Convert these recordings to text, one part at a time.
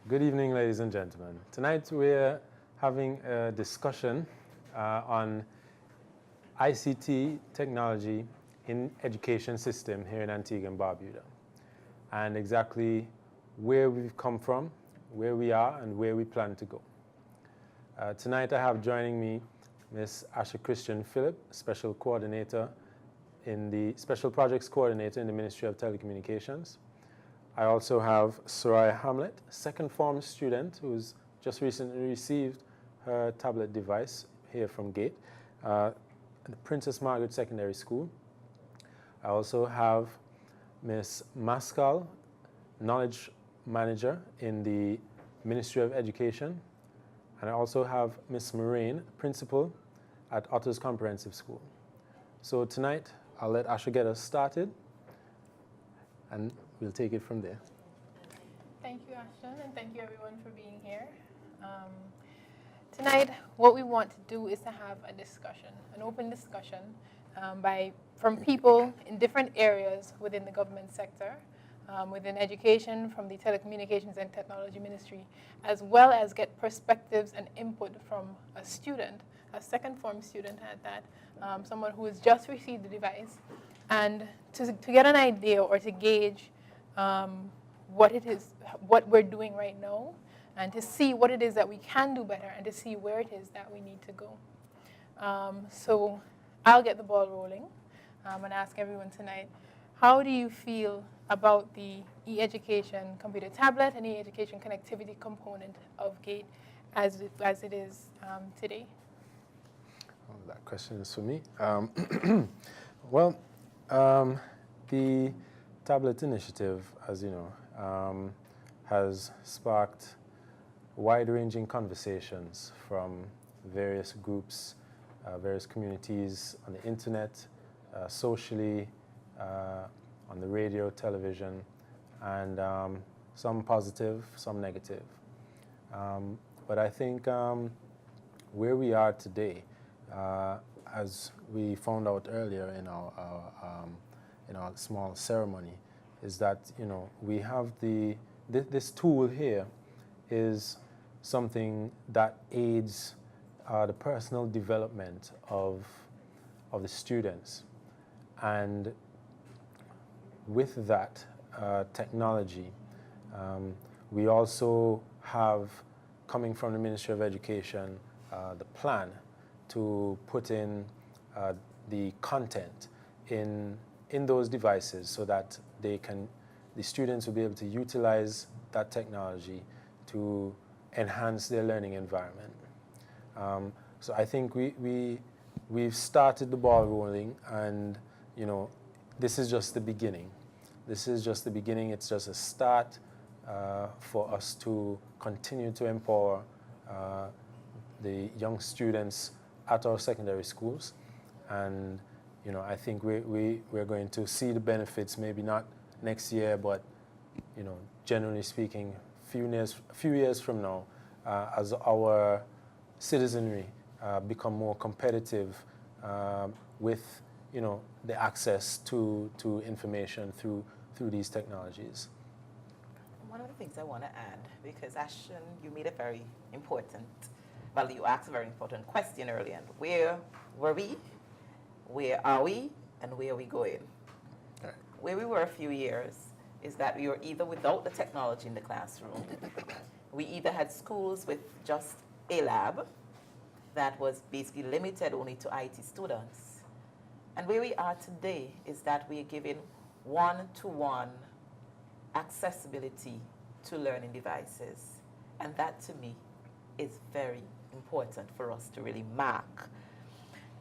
Good evening, ladies and gentlemen. Tonight we're having a discussion on ICT technology in education system here in Antigua and Barbuda, and exactly where we've come from, where we are, and where we plan to go. Tonight I have joining me Ms. Asha Christian Phillip, Special Coordinator in the Special Projects Coordinator in the Ministry of Telecommunications. I also have Soraya Hamlet, second form student who's just recently received her tablet device here from GATE, at the Princess Margaret Secondary School. I also have Ms. Maskal, Knowledge Manager in the Ministry of Education. And I also have Ms. Moraine, Principal at Otto's Comprehensive School. So tonight, I'll let Asha get us started, and we'll take it from there. Thank you, Ashton, and thank you everyone for being here. Tonight, what we want to do is to have a discussion, an open discussion from people in different areas within the government sector, within education, from the Telecommunications and Technology Ministry, as well as get perspectives and input from a student, a second form student at that, someone who has just received the device, and to get an idea or to gauge what it is, what we're doing right now, and to see what it is that we can do better, and to see where it is that we need to go. So I'll get the ball rolling and ask everyone tonight, how do you feel about the e-education computer tablet and e-education connectivity component of GATE as it is today? Oh, that question is for me. Well, the tablet initiative, as you know, has sparked wide-ranging conversations from various groups, various communities on the internet, socially, on the radio, television, and some positive, some negative. But I think where we are today, as we found out earlier in our small ceremony, is that we have this tool here is something that aids the personal development of the students, and with that technology, we also have, coming from the Ministry of Education, the plan to put in the content in those devices so that the students will be able to utilize that technology to enhance their learning environment. So I think we've started the ball rolling, and this is just the beginning. This is just the beginning. It's just a start for us to continue to empower the young students at our secondary schools. And I think we're going to see the benefits, maybe not next year, but generally speaking, few years from now, as our citizenry become more competitive with the access to information through these technologies. One of the things I want to add, because Ashton, you made a very important, well, you asked a very important question earlier. Where were we? Where are we? And where are we going? Right. Where we were a few years is that we were either without the technology in the classroom, we either had schools with just a lab that was basically limited only to IT students. And where we are today is that we are giving one-to-one accessibility to learning devices. And that, to me, is very important for us to really mark.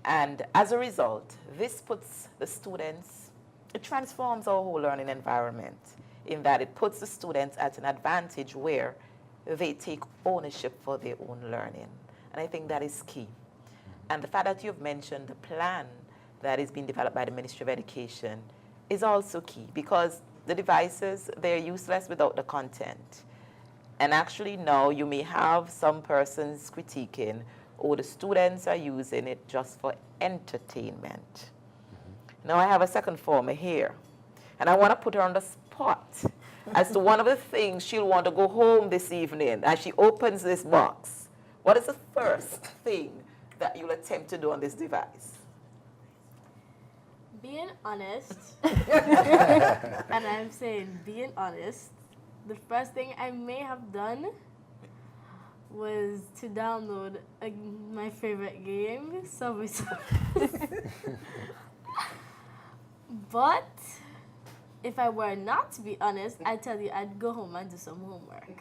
And as a result, this puts the students, it transforms our whole learning environment in that it puts the students at an advantage where they take ownership for their own learning. And I think that is key. And the fact that you've mentioned the plan that is being developed by the Ministry of Education is also key, because the devices, they're useless without the content. And actually now you may have some persons critiquing, oh, the students are using it just for entertainment. Now I have a second former here, and I want to put her on the spot as to one of the things she'll want to go home this evening as she opens this box, what is the first thing that you'll attempt to do on this device? Being honest, and I'm saying being honest, the first thing I may have done was to download my favorite game, Subway Surfers. But if I were not to be honest, I tell you I'd go home and do some homework.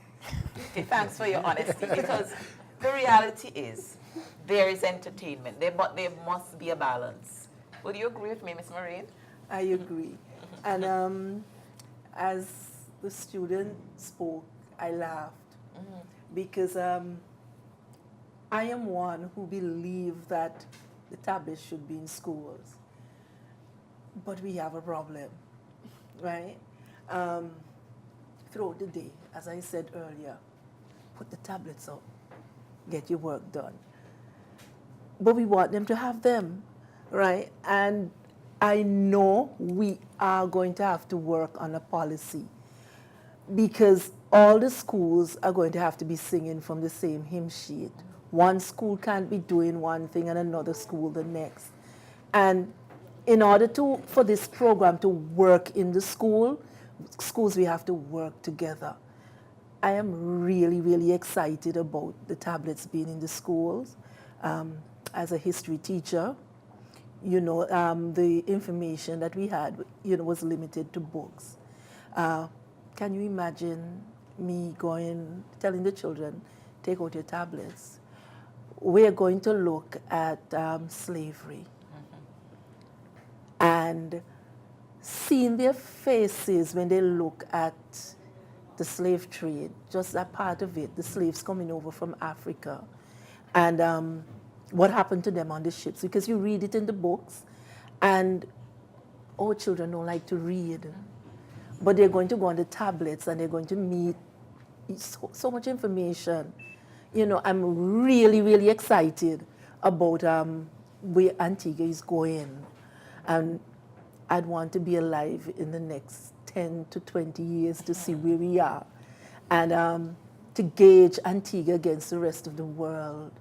Okay, thanks for your honesty, because the reality is there is entertainment, but there must be a balance. Would you agree with me, Ms. Maureen? I agree. And as the student spoke, I laughed because I am one who believes that the tablets should be in schools. But we have a problem, right? Throughout the day, as I said earlier, put the tablets up, get your work done. But we want them to have them, right? And I know we are going to have to work on a policy because all the schools are going to have to be singing from the same hymn sheet. One school can't be doing one thing and another school the next. And in order for this program to work in the schools, we have to work together. I am really, really excited about the tablets being in the schools. As a history teacher, the information that we had, was limited to books. Can you imagine me telling the children, take out your tablets? We're going to look at slavery. And seeing their faces when they look at the slave trade, just that part of it, the slaves coming over from Africa, and what happened to them on the ships, because you read it in the books, and all children don't like to read, but they're going to go on the tablets and they're going to meet so much information. I'm really, really excited about where Antigua is going, and I'd want to be alive in the next 10 to 20 years to see where we are, and to gauge Antigua against the rest of the world,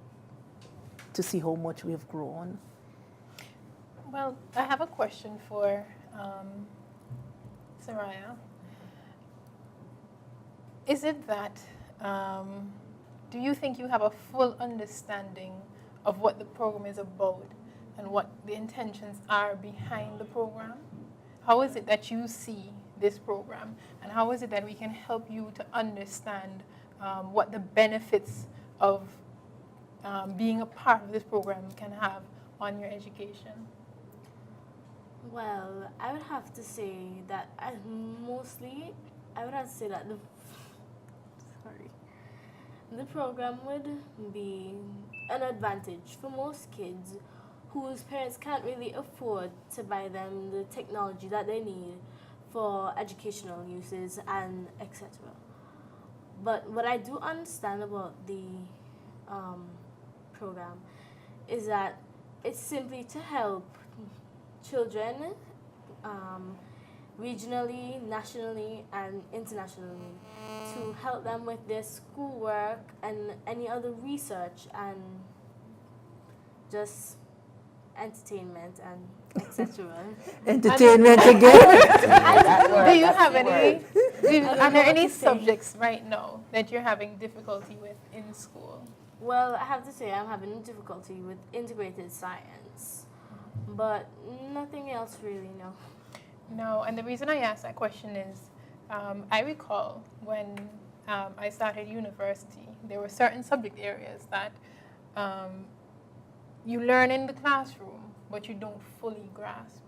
to see how much we have grown. Well, I have a question for Soraya. Is it that, do you think you have a full understanding of what the program is about and what the intentions are behind the program? How is it that you see this program, and how is it that we can help you to understand what the benefits of being a part of this program can have on your education? Well, I would have to say that the program would be an advantage for most kids whose parents can't really afford to buy them the technology that they need for educational uses and etc. But what I do understand about the program is that it's simply to help children regionally, nationally, and internationally, to help them with their schoolwork and any other research and just entertainment and etc. Entertainment again? Do you have are there any subjects right now that you're having difficulty with in school? Well, I have to say I'm having difficulty with integrated science, but nothing else really, no. No, and the reason I asked that question is I recall when I started university, there were certain subject areas that you learn in the classroom, but you don't fully grasp.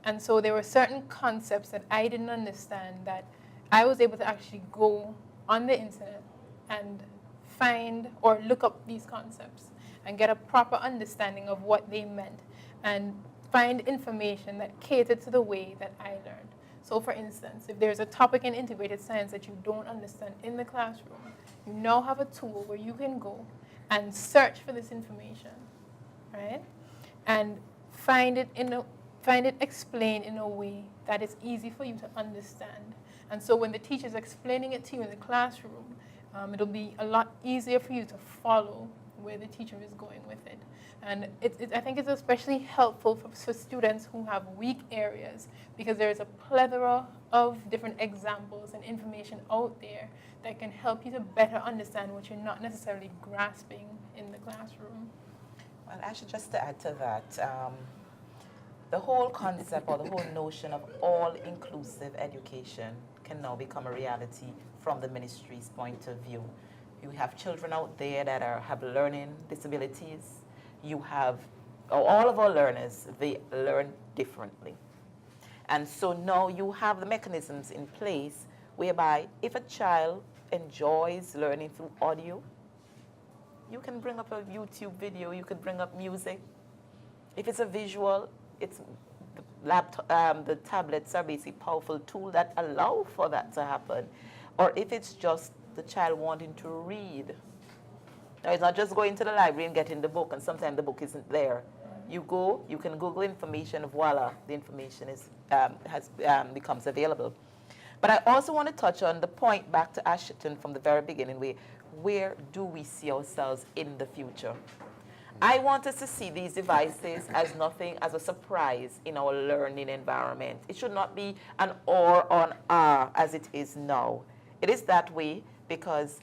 And so there were certain concepts that I didn't understand that I was able to actually go on the internet and find or look up these concepts and get a proper understanding of what they meant and find information that catered to the way that I learned. So for instance, if there's a topic in integrated science that you don't understand in the classroom, you now have a tool where you can go and search for this information, right? And find it explained in a way that is easy for you to understand. And so when the teacher's explaining it to you in the classroom, it'll be a lot easier for you to follow where the teacher is going with it. And I think it's especially helpful for students who have weak areas, because there's a plethora of different examples and information out there that can help you to better understand what you're not necessarily grasping in the classroom. Well, actually, just to add to that, the whole concept or the whole notion of all-inclusive education can now become a reality from the ministry's point of view. You have children out there that have learning disabilities. You have all of our learners, they learn differently. And so now you have the mechanisms in place whereby if a child enjoys learning through audio, you can bring up a YouTube video, you could bring up music. If it's a visual, it's the tablets are basically powerful tool that allow for that to happen. Or if it's just the child wanting to read. Now, it's not just going to the library and getting the book, and sometimes the book isn't there. You go, you can Google information, voila, the information becomes available. But I also want to touch on the point back to Ashton from the very beginning, where do we see ourselves in the future? I want us to see these devices as nothing as a surprise in our learning environment. It should not be an or on R as it is now. It is that way because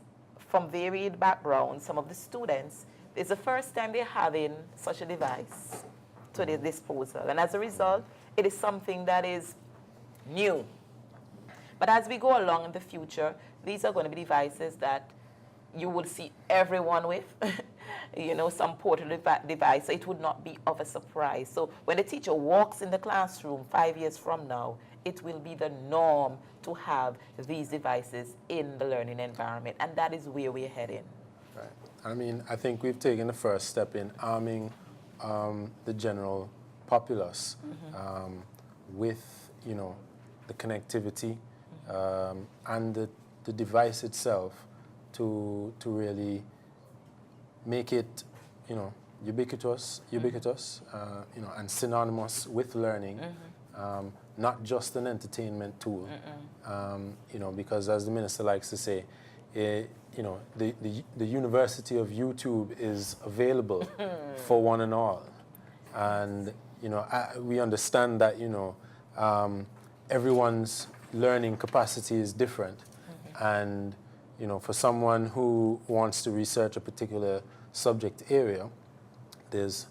from varied backgrounds, some of the students, it's the first time they're having such a device to their disposal. And as a result, it is something that is new. But as we go along in the future, these are going to be devices that you will see everyone with, some portable device, so it would not be of a surprise. So when the teacher walks in the classroom 5 years from now, it will be the norm to have these devices in the learning environment, and that is where we're heading. Right. I mean, I think we've taken the first step in arming the general populace with, the connectivity and the device itself to really make it, ubiquitous, and synonymous with learning. Not just an entertainment tool, because as the minister likes to say, the university of YouTube is available for one and all. And, we understand that, everyone's learning capacity is different. And, for someone who wants to research a particular subject area, there's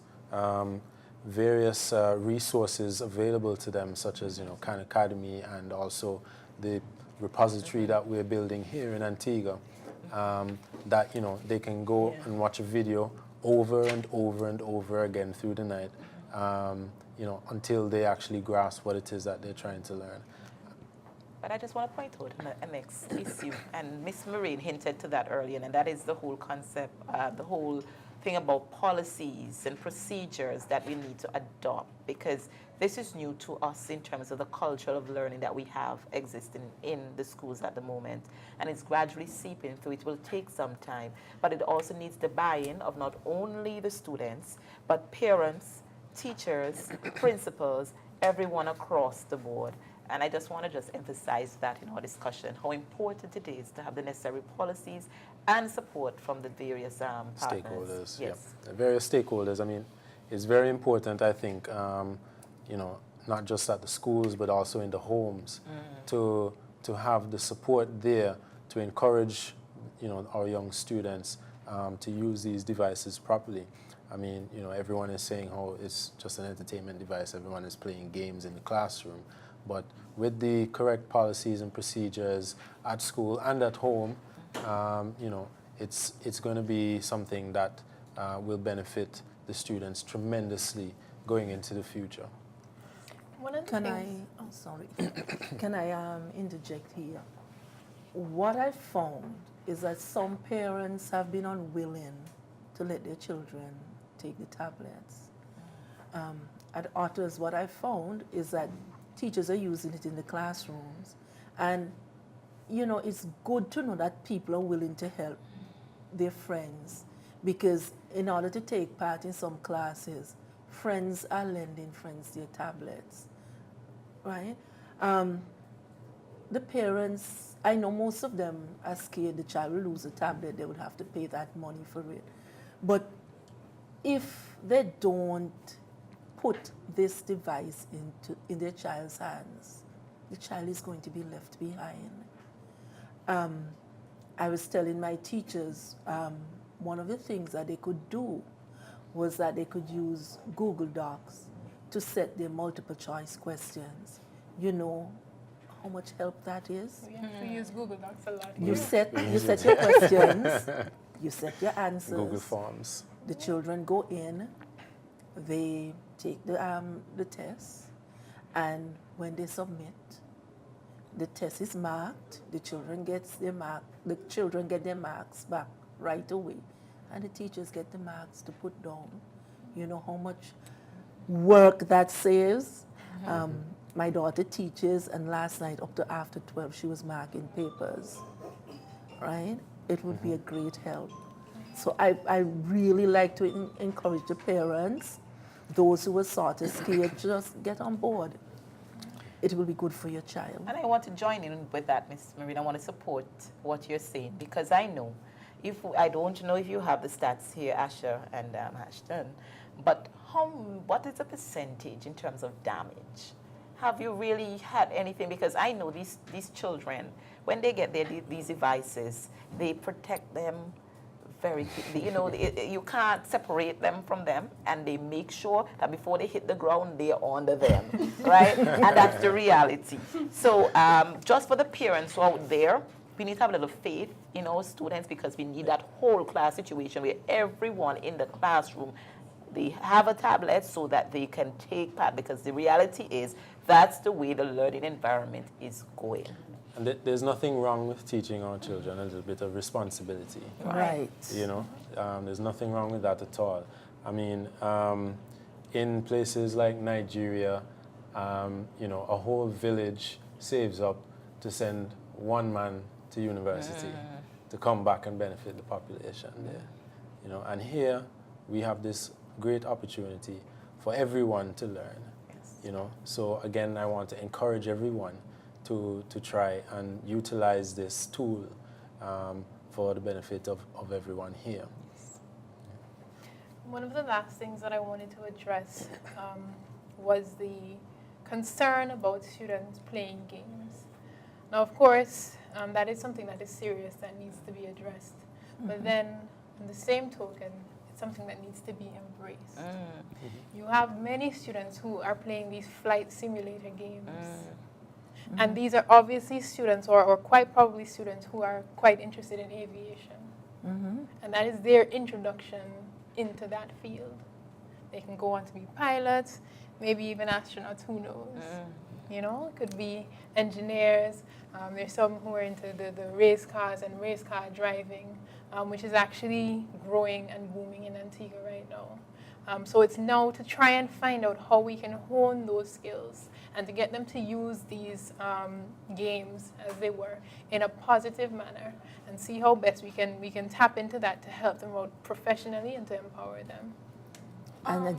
various resources available to them, such as Khan Academy, and also the repository that we're building here in Antigua, that they can go and watch a video over and over and over again through the night, until they actually grasp what it is that they're trying to learn. But I just want to point out a next issue, and Miss Marine hinted to that earlier, and that is the whole concept, the whole thing about policies and procedures that we need to adopt, because this is new to us in terms of the culture of learning that we have existing in the schools at the moment, and it's gradually seeping through. It will take some time, but it also needs the buy-in of not only the students, but parents, teachers, principals, everyone across the board. And I just want to emphasize that in our discussion, how important it is to have the necessary policies and support from the various partners. Stakeholders, yes. The various stakeholders. I mean, it's very important, I think, not just at the schools, but also in the homes, to have the support there to encourage, our young students to use these devices properly. I mean, everyone is saying, oh, it's just an entertainment device. Everyone is playing games in the classroom. But with the correct policies and procedures at school and at home, it's going to be something that will benefit the students tremendously going into the future. One of the Can I interject here? What I found is that some parents have been unwilling to let their children take the tablets. At Otters, what I found is that teachers are using it in the classrooms, and it's good to know that people are willing to help their friends, because in order to take part in some classes, friends are lending friends their tablets, right? the parents, I know most of them are scared the child will lose a tablet, they would have to pay that money for it. But if they don't put this device in their child's hands, the child is going to be left behind. I was telling my teachers, one of the things that they could do was that they could use Google Docs to set their multiple choice questions. You know how much help that is? We actually use Google Docs a lot. You set your questions, you set your answers. Google Forms. The children go in, they take the test, and when they submit, the test is marked. The children get their marks back right away, and the teachers get the marks to put down. You know how much work that saves. My daughter teaches, and last night up to after 12, she was marking papers. Right? It would be a great help. So I really like to encourage the parents, those who are sort of scared, just get on board. It will be good for your child. And I want to join in with that, Ms. Marina. I want to support what you're saying, because I know, I don't know if you have the stats here, Asher and Ashton, but what is the percentage in terms of damage? Have you really had anything? Because I know these children, when they get these devices, they protect them very quickly. You know, you can't separate them from them, and they make sure that before they hit the ground, they are under them, right? And that's the reality. So just for the parents who are out there, we need to have a little faith in our students, because we need that whole class situation where everyone in the classroom, they have a tablet so that they can take part, because the reality is that's the way the learning environment is going. And there's nothing wrong with teaching our children a little bit of responsibility. Right. You know, there's nothing wrong with that at all. I mean, in places like Nigeria, you know, a whole village saves up to send one man to university to come back and benefit the population there. You know, and here we have this great opportunity for everyone to learn. Yes. You know, so again, I want to encourage everyone to try and utilize this tool for the benefit of everyone here. One of the last things that I wanted to address was the concern about students playing games. Now, of course, that is something that is serious that needs to be addressed. But then, in the same token, it's something that needs to be embraced. You have many students who are playing these flight simulator games. And these are obviously students, or quite probably students, who are quite interested in aviation. And that is their introduction into that field. They can go on to be pilots, maybe even astronauts, who knows? You know, it could be engineers. There's some who are into the race cars and race car driving, which is actually growing and booming in Antigua right now. So it's now to try and find out how we can hone those skills and to get them to use these games, as they were, in a positive manner, and see how best we can tap into that to help them out professionally and to empower them. And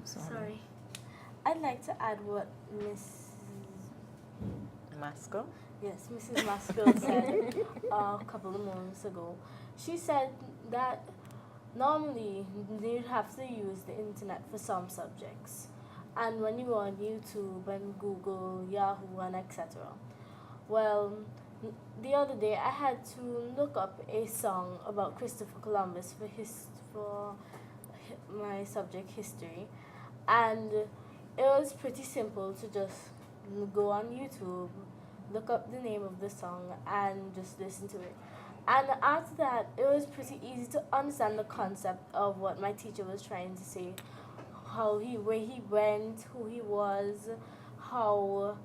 Sorry. I'd like to add what Mrs. Maskell said a couple of moments ago. She said that normally they'd have to use the internet for some subjects. And when you go on YouTube and Google, Yahoo, and etc. Well, the other day I had to look up a song about Christopher Columbus for my subject history. And it was pretty simple to just go on YouTube, look up the name of the song, and just listen to it. And after that, it was pretty easy to understand the concept of what my teacher was trying to say, where he went, who he was, how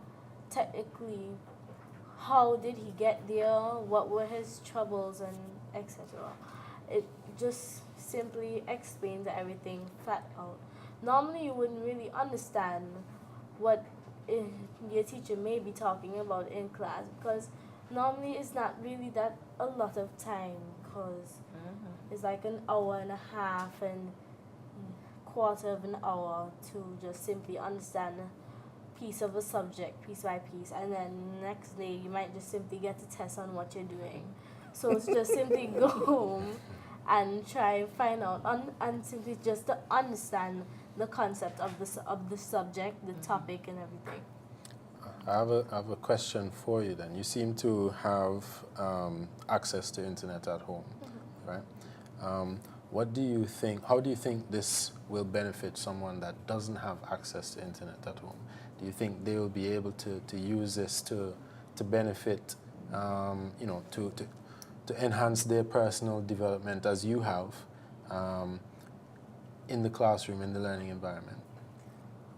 did he get there, what were his troubles, and etc. It just simply explains everything flat out. Normally, you wouldn't really understand what your teacher may be talking about in class, because normally it's not really that a lot of time, because it's like an hour and a half and quarter of an hour to just simply understand piece of a subject, piece by piece, and then next day you might just simply get a test on what you're doing. So it's just simply go home and try find out and simply just to understand the concept of the subject, the topic, and everything. I have a question for you then. You seem to have access to internet at home, right? What do you think, how do you think this will benefit someone that doesn't have access to internet at home? Do you think they will be able to use this to benefit, you know, to enhance their personal development as you have in the classroom, in the learning environment?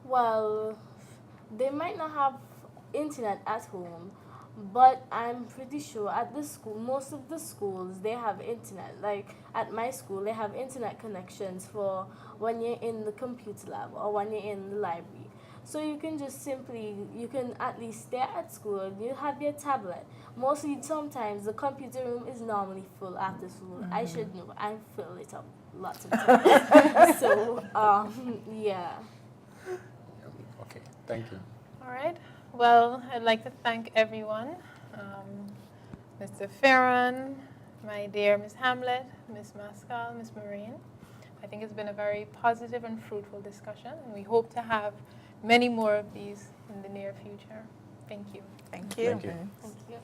Well, they might not have internet at home, but I'm pretty sure at the school, most of the schools, they have internet. Like at my school, they have internet connections for when you're in the computer lab or when you're in the library. So you can just simply, you can at least stay at school, you have your tablet. Mostly sometimes the computer room is normally full after school. I should know, I fill it up lots of times. So, yeah. Okay, thank you. All right. Well, I'd like to thank everyone. Mr. Farron, my dear Ms. Hamlet, Ms. Maskell, Ms. Marine. I think it's been a very positive and fruitful discussion, and we hope to have many more of these in the near future. Thank you. Thank you. Thank you. Thank you.